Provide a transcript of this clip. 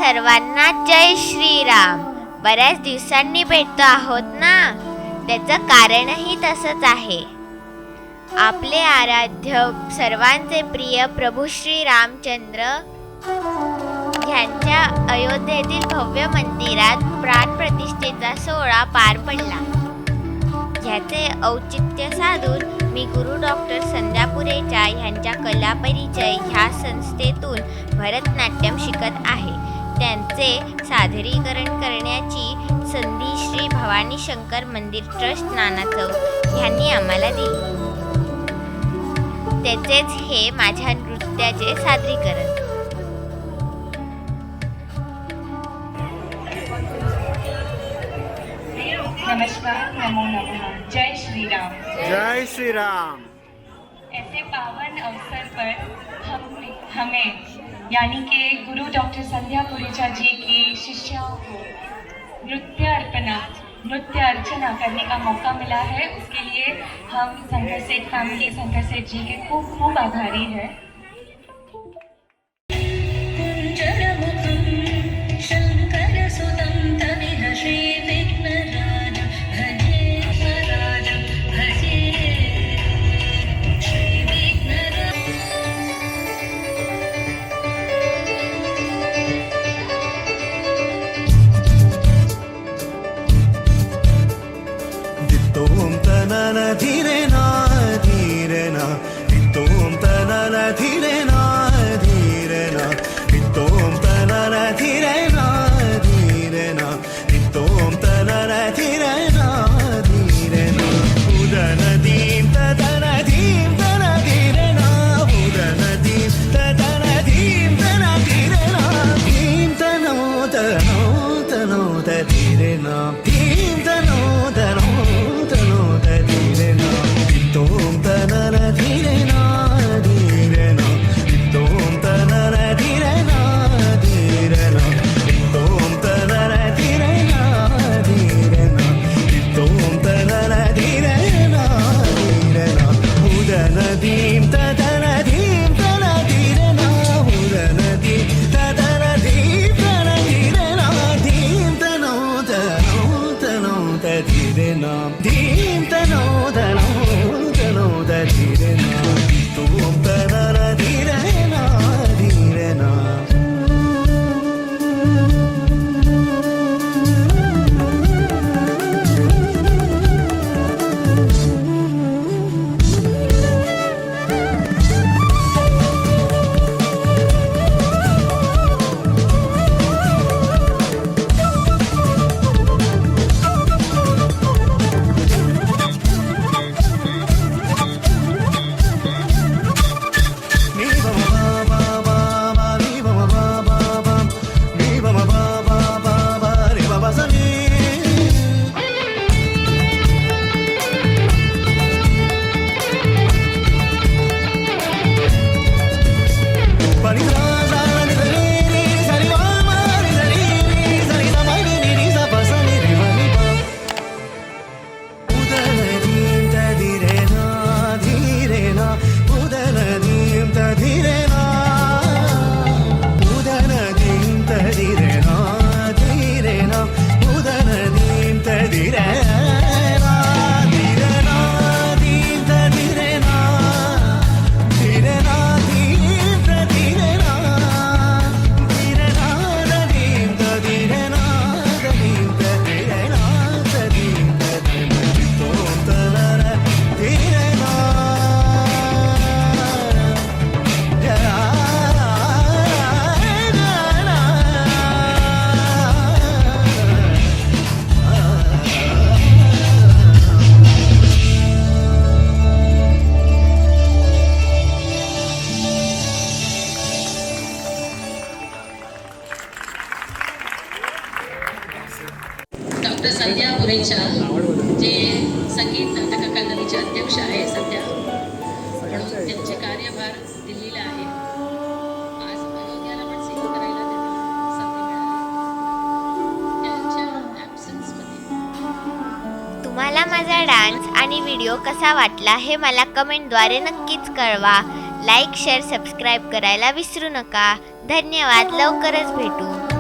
सर्वांना जय श्रीराम। बऱ्याच दिवसांनी भेटतो आहोत ना, त्याचं कारणही तसंच आहे। आपले आराध्य सर्वांचे प्रिय प्रभू श्री रामचंद्र यांच्या अयोध्येतील भव्य मंदिरात प्राणप्रतिष्ठेचा सोहळा पार पडला। याचे औचित्य साधून मी गुरु डॉक्टर संध्या पुरेचा यांच्या कला परिचय ह्या संस्थेतून भरतनाट्यम शिकत आहे। त्यांचे सादरीकरण करण्याची संधी श्री भवानी शंकर मंदिर ट्रस्ट नाना चौक यांनी आम्हाला दिली। त्याचेच हे माझ्या नृत्याचे सादरीकरण। नमस्कार, नमो नमः, जय श्री राम। जय श्री राम। ऐसे पावन अवसर पर हमें यानी कि गुरु डॉक्टर संध्या पुरेचा जी की शिष्याओं को नृत्य अर्चना करने का मौका मिला है। उसके लिए हम शंकर सेठ फैमिली, शंकर सेठ जी के खूब खूब आभारी है। धीरे ना धीरे ना तोम तनन धीरे ना धीरे ना तोम तनन धीरे ना धीरे ना तोम तनन धीरे ना धीरे ना उदन दीम तदन धीम तन धीरे ना उदन दीम तदन धीम तन धीरे ना धीम तनो तनो तनो धीरे ना धीम तनो तनो तनो धीरे ना तोम तनन धीरे ना धीरे ना तोम तनन धीरे ना धीरे ना तोम तनन धीरे ना धीरे ना तोम तनन धीरे ना धीरे ना उदन दीम तदन धीम तन धीरे ना उदन दीम तदन धीम तन धीरे ना धीम तनो तनो तनो धीरे ना धीम तनो तनो तनो धीरे ना तोम तनन धीरे ना धीरे ना। डॉक्टर संध्या पुरेचा जे संगीत नाटक अकादमीचे अध्यक्ष आहे सध्या, म्हणून त्यांचे कार्यभार दिल्लीला आहे। आज अयोध्याला पण सेवा करायला संधी मिळाली त्यांच्या ॲब्सन्समध्ये। तुम्हाला माझा डान्स आणि व्हिडिओ कसा वाटला हे मला कमेंटद्वारे नक्कीच कळवा। लाईक, शेअर, सबस्क्राईब करायला विसरू नका। धन्यवाद। लवकरच भेटू।